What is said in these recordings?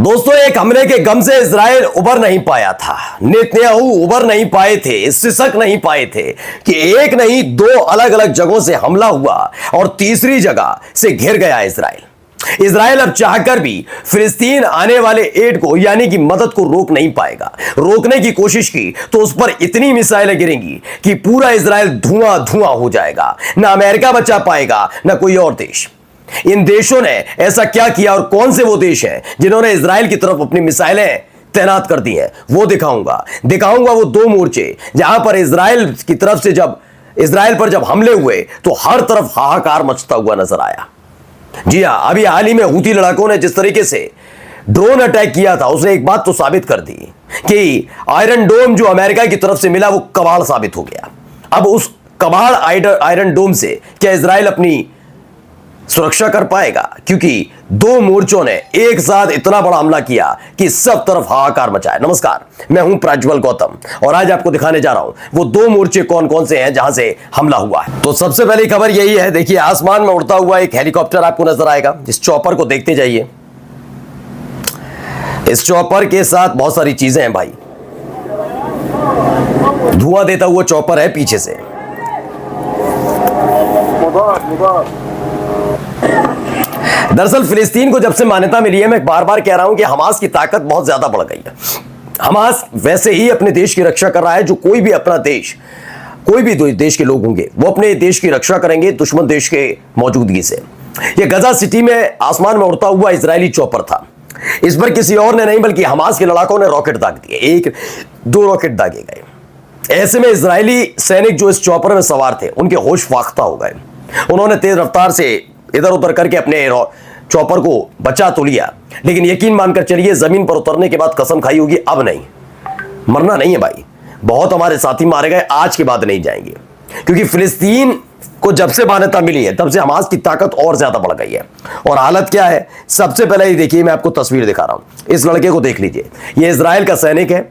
दोस्तों, एक हमले के गम से इजराइल उबर नहीं पाया था। नेतन्याहू उबर नहीं पाए थे, सिसक नहीं पाए थे कि एक नहीं दो अलग अलग जगहों से हमला हुआ और तीसरी जगह से घिर गया इजराइल अब चाहकर भी फिलिस्तीन आने वाले एड को यानी कि मदद को रोक नहीं पाएगा। रोकने की कोशिश की तो उस पर इतनी मिसाइलें गिरेंगी कि पूरा इजराइल धुआं धुआं हो जाएगा। ना अमेरिका बचा पाएगा, ना कोई और देश। इन देशों ने ऐसा क्या किया और कौन से वो देश हैं जिन्होंने इजराइल की तरफ अपनी मिसाइलें तैनात कर दी हैं, वो दिखाऊंगा वो दो मोर्चे जहां पर इजराइल की तरफ से इजराइल पर जब हमले हुए तो हर तरफ हाहाकार मचता हुआ नजर आया। जी हां, अभी हाल ही में हूती लड़ाकों ने जिस तरीके से ड्रोन अटैक किया था, उसने एक बात तो साबित कर दी कि आयरन डोम जो अमेरिका की तरफ से मिला वो कबाड़ साबित हो गया। अब उस कबाड़ आयरन डोम से क्या इजराइल अपनी सुरक्षा कर पाएगा? क्योंकि दो मोर्चों ने एक साथ इतना बड़ा हमला किया कि सब तरफ हाहाकार मचाया। नमस्कार, मैं हूं प्रज्वल गौतम और आज आपको दिखाने जा रहा हूं वो दो मोर्चे कौन कौन से हैं जहां से हमला हुआ है। तो सबसे पहली खबर यही है, देखिए आसमान में उड़ता हुआ एक हेलीकॉप्टर आपको नजर आएगा। इस चॉपर को देखते जाइए। इस चॉपर के साथ बहुत सारी चीजें हैं भाई। धुआं देता हुआ चॉपर है पीछे से। दरअसल फिलिस्तीन को जब से मान्यता मिली है, मैं बार बार कह रहा हूं कि हमास की ताकत बहुत ज्यादा बढ़ गई है। हमास वैसे ही अपने देश की रक्षा कर रहा है। जो कोई भी अपना देश, कोई भी देश के लोग होंगे वो अपने देश की रक्षा करेंगे दुश्मन देश के मौजूदगी से। ये गजा सिटी में आसमान में उड़ता हुआ इजरायली चॉपर था। इस पर किसी और ने नहीं बल्कि हमास के लड़ाकों ने रॉकेट दाग दिए। एक दो रॉकेट दागे गए। ऐसे में इजरायली सैनिक जो इस चॉपर में सवार थे उनके होश फाख्ता हो गए। उन्होंने तेज रफ्तार से इधर उधर करके अपने चॉपर को बचा तो लिया, लेकिन यकीन मानकर चलिए जमीन पर उतरने के बाद कसम खाई होगी अब नहीं, मरना नहीं है भाई। बहुत हमारे साथी मारे गए, आज के बाद नहीं जाएंगे। क्योंकि फिलिस्तीन को जब से मान्यता मिली है तब से हमास की ताकत और ज्यादा बढ़ गई है। और हालत क्या है, सबसे पहले ही देखिए, मैं आपको तस्वीर दिखा रहा हूं। इस लड़के को देख लीजिए, यह इजराइल का सैनिक है।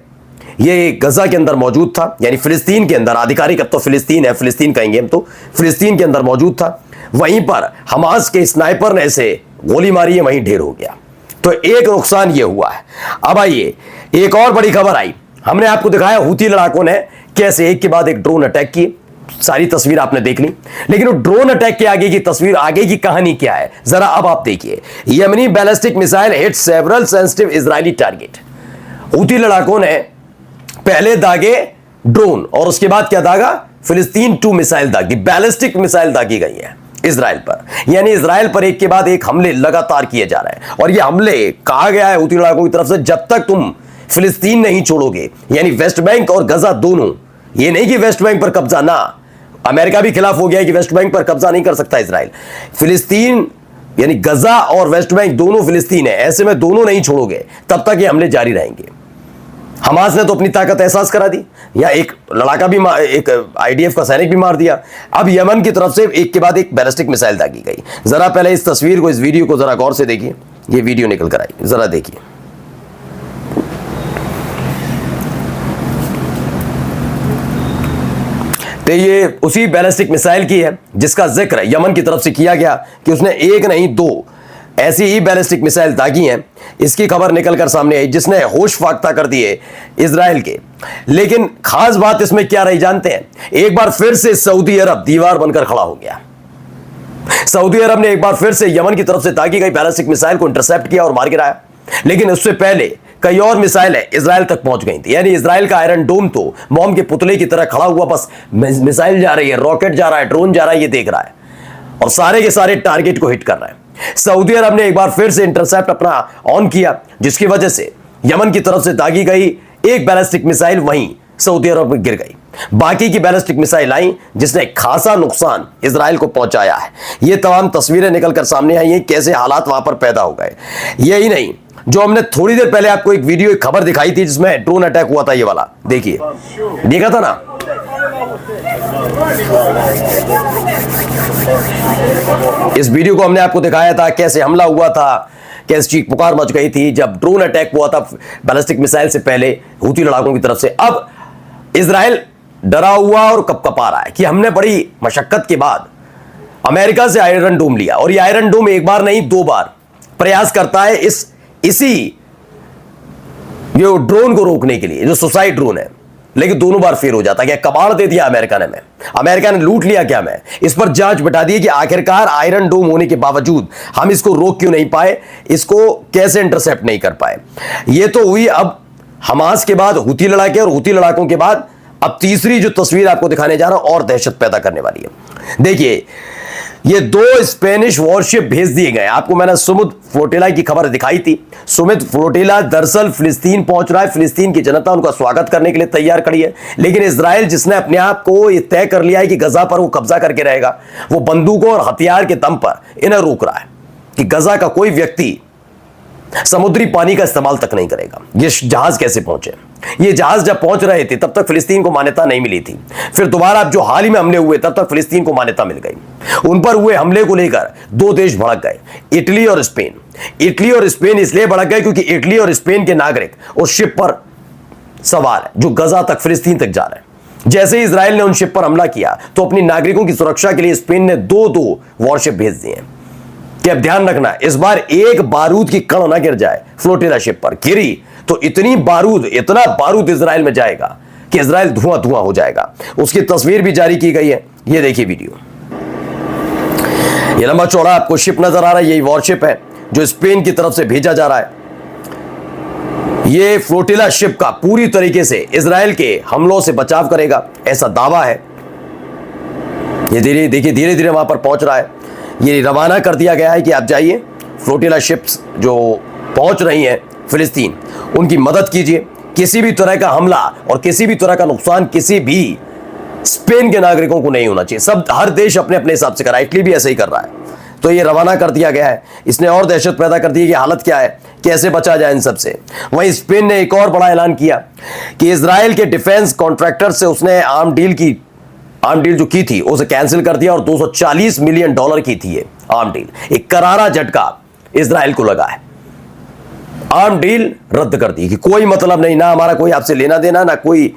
ये गजा के अंदर मौजूद था, यानी फिलिस्तीन के अंदर। आधिकारिक अब तो फिलिस्तीन है, फिलिस्तीन कहेंगे हम तो। फिलिस्तीन के अंदर मौजूद था। वहीं पर हमास के स्नाइपर ने ऐसे गोली मारी है, वहीं ढेर हो गया। तो एक नुकसान ये हुआ है। अब आइए, एक और बड़ी खबर आई। हमने आपको दिखाया हूती लड़ाकों ने कैसे एक के बाद एक ड्रोन अटैक किए। सारी तस्वीर आपने देख ली, लेकिन वो ड्रोन अटैक के आगे की तस्वीर, आगे की कहानी क्या है, जरा अब आप देखिए। Yemeni ballistic missile hit several sensitive Israeli target. Houthi लड़ाकों ने पहले दागे ड्रोन और उसके बाद क्या दागा, फिलिस्तीन 2 मिसाइल दागी, बैलिस्टिक मिसाइल दागी गई है इजराइल पर। यानी इजराइल पर एक के बाद एक हमले लगातार किए जा रहे हैं। और ये हमले कहा गया है हूती लड़ाकों की तरफ से, जब तक तुम फिलिस्तीन नहीं छोड़ोगे, यानी वेस्ट बैंक और गजा दोनों। ये नहीं कि वेस्ट बैंक पर कब्जा, ना, अमेरिका भी खिलाफ हो गया है कि वेस्ट बैंक पर कब्जा नहीं कर सकता इजराइल। फिलिस्तीन यानी गजा और वेस्ट बैंक दोनों फिलिस्तीन है। ऐसे में दोनों नहीं छोड़ोगे तब तक ये हमले जारी रहेंगे। हमास ने तो अपनी ताकत एहसास करा दी, या एक लड़ाका भी एक आईडीएफ का सैनिक भी मार दिया। अब यमन की तरफ से एक के बाद एक बैलिस्टिक मिसाइल दागी गई। जरा पहले इस तस्वीर को, इस वीडियो को जरा गौर से देखिए। ये वीडियो निकल कर आई, जरा देखिए। तो ये उसी बैलिस्टिक मिसाइल की है जिसका जिक्र यमन की तरफ से किया गया कि उसने एक नहीं दो ऐसी ही बैलिस्टिक मिसाइल दागी हैं। इसकी खबर निकलकर सामने आई जिसने होश फाख्ता कर दिए इजराइल के। लेकिन खास बात इसमें क्या रही जानते हैं, एक बार फिर से सऊदी अरब दीवार बनकर खड़ा हो गया। सऊदी अरब ने एक बार फिर से यमन की तरफ से दागी गई बैलिस्टिक मिसाइल को इंटरसेप्ट किया और मार गिराया। लेकिन उससे पहले कई और मिसाइलें इजराइल तक पहुंच गई थी। यानी इजराइल का आयरन डोम तो मोम के पुतले की तरह खड़ा हुआ, बस मिसाइल जा रही है, रॉकेट जा रहा है, ड्रोन जा रहा है, ये देख रहा है और सारे के सारे टारगेट को हिट कर रहा है। सऊदी अरब ने एक बार फिर से इंटरसेप्ट अपना ऑन किया, जिसकी वजह से यमन की तरफ से दागी गई एक बैलिस्टिक मिसाइल वहीं सऊदी अरब में गिर गई। बाकी की बैलिस्टिक मिसाइल आई जिसने खासा नुकसान इजराइल को पहुंचाया है। ये तमाम तस्वीरें निकलकर सामने आई हैं, कैसे हालात वहां पर पैदा हो गए। यही नहीं, जो हमने थोड़ी देर पहले आपको एक वीडियो, एक खबर दिखाई थी जिसमें ड्रोन अटैक हुआ था, ये वाला देखिए, देखा था ना। इस वीडियो को हमने आपको दिखाया था कैसे हमला हुआ था, कैसे चीख पुकार मच गई थी जब ड्रोन अटैक हुआ था बैलिस्टिक मिसाइल से पहले हूती लड़ाकों की तरफ से। अब इजराइल डरा हुआ और कपकपा रहा है कि हमने बड़ी मशक्कत के बाद अमेरिका से आयरन डोम लिया और ये आयरन डोम एक बार नहीं 2 बार प्रयास करता है इसी ये ड्रोन को रोकने के लिए, जो सुसाइड ड्रोन है, लेकिन दोनों बार फेल हो जाता है। क्या कबाड़ दे दिया अमेरिका ने? अमेरिका ने लूट लिया क्या? मैं इस पर जांच बिठा दी कि आखिरकार आयरन डोम होने के बावजूद हम इसको रोक क्यों नहीं पाए, इसको कैसे इंटरसेप्ट नहीं कर पाए। ये तो हुई अब हमास के बाद हुती लड़ाके, और हुती लड़ाकों के बाद अब तीसरी जो तस्वीर आपको दिखाने जा रहा हूं और दहशत पैदा करने वाली है। देखिए, ये 2 स्पेनिश वॉरशिप भेज दिए गए। आपको मैंने सुमुद फ्लोटिला की खबर दिखाई थी। सुमुद फ्लोटिला दरअसल फिलिस्तीन पहुंच रहा है। फिलिस्तीन की जनता उनका स्वागत करने के लिए तैयार खड़ी है, लेकिन इजराइल, जिसने अपने आप को ये तय कर लिया है कि गजा पर वो कब्जा करके रहेगा, वो बंदूकों और हथियार के दम पर इन्हें रोक रहा है कि गजा का कोई व्यक्ति समुद्री पानी का इस्तेमाल तक नहीं करेगा। ये जहाज कैसे पहुंचे? ये जहाज जब पहुंच रहे थे तब तक फिलिस्तीन को मान्यता नहीं मिली थी। फिर दोबारा जो हाल ही में हमले हुए तब तक फिलिस्तीन को मान्यता मिल गई। उन पर हुए हमले को लेकर 2 देश भड़क गए, इटली और स्पेन। इटली और स्पेन इसलिए भड़क गए क्योंकि इटली और स्पेन के नागरिक उस शिप पर सवार है जो गजा तक, फिलिस्तीन तक जा रहे हैं। जैसे ही इजराइल ने उन शिप पर हमला किया तो अपनी नागरिकों की सुरक्षा के लिए स्पेन ने 2 वॉरशिप भेज दिए कि अब ध्यान रखना, इस बार एक बारूद की कण ना गिर जाए। फ्लोटिला शिप पर गिरी तो इतना बारूद इजराइल में जाएगा कि इजराइल धुआं धुआं हो जाएगा। उसकी तस्वीर भी जारी की गई है, ये देखिए वीडियो। ये लंबा चौड़ा आपको शिप नजर आ रहा है, यही वॉरशिप है जो स्पेन की तरफ से भेजा जा रहा है। ये फ्लोटिला शिप का पूरी तरीके से इजराइल के हमलों से बचाव करेगा, ऐसा दावा है। ये धीरे धीरे वहां पर पहुंच रहा है। ये रवाना कर दिया गया है कि आप जाइए, फ्लोटिला शिप्स जो पहुंच रही हैं फिलिस्तीन, उनकी मदद कीजिए। किसी भी तरह का हमला और किसी भी तरह का नुकसान किसी भी स्पेन के नागरिकों को नहीं होना चाहिए। सब, हर देश अपने अपने हिसाब से कर रहा है। इटली भी ऐसे ही कर रहा है। तो ये रवाना कर दिया गया है। इसने और दहशत पैदा कर दी है कि हालत क्या है, कैसे बचा जाए इन सब से। वहीं स्पेन ने एक और बड़ा ऐलान किया कि इजराइल के डिफेंस कॉन्ट्रैक्टर से उसने आर्म डील जो की थी उसे कैंसिल कर दिया, और $240 मिलियन की थी ये आर्म डील। एक करारा झटका इजराइल को लगा है। आर्म डील रद्द कर दी कि कोई मतलब नहीं, ना हमारा कोई आपसे लेना देना, ना कोई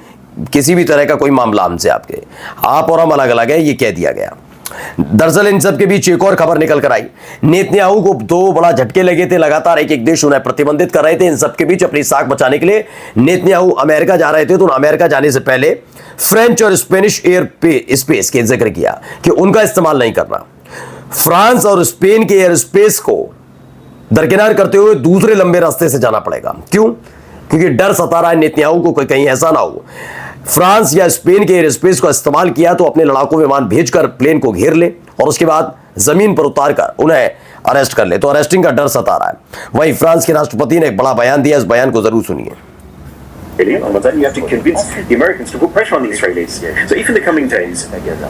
किसी भी तरह का कोई मामला हमसे, आपके आप और हम अलग अलग है, ये कह दिया गया। दरअसल इन सब के बीच एक और खबर निकल कर आई। नेतन्याहू को 2 बड़ा झटके लगे थे, लगातार एक देश उन्हें प्रतिबंधित कर रहे थे। इन सब के बीच अपनी साख बचाने के लिए नेतन्याहू अमेरिका जा रहे थे। तो अमेरिका जाने से पहले फ्रेंच और स्पेनिश एयर स्पेस के जिक्र किया कि उनका इस्तेमाल नहीं करना। फ्रांस और स्पेन के एयर स्पेस को दरकिनार करते हुए दूसरे लंबे रास्ते से जाना पड़ेगा। क्यों? क्योंकि डर सता रहा है नेतन्याहू को कहीं ऐसा ना हो फ्रांस या स्पेन के एयर स्पेस का इस्तेमाल किया तो अपने लड़ाकू विमान भेजकर प्लेन को घेर ले और उसके बाद जमीन पर उतारकर उन्हें अरेस्ट कर ले। तो अरेस्टिंग का डर सता रहा है। वहीं फ्रांस के राष्ट्रपति ने एक बड़ा बयान दिया, इस बयान को जरूर सुनिए। But then you have to convince the Americans to put pressure on the Israelis. So if in the coming days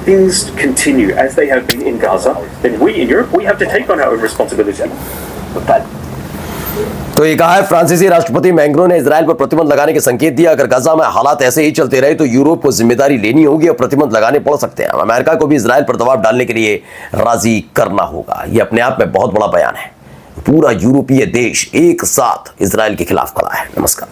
things continue as they have been in Gaza, then we in Europe, we have to take on our own responsibility. तो ये कहा है फ्रांसीसी राष्ट्रपति Macron ने Israel पर प्रतिबंध लगाने के संकेत दिया। अगर गाजा में हालात ऐसे ही चलते रहे तो यूरोप को जिम्मेदारी लेनी होगी और प्रतिबंध लगाने पड़ सकते हैं। अमेरिका को भी इजराइल पर दबाव डालने के लिए राजी करना होगा। ये अपने आप में बहुत बड़ा बयान है। पूरा यूरोपीय देश एक साथ इजराइल के खिलाफ खड़ा है। नमस्कार।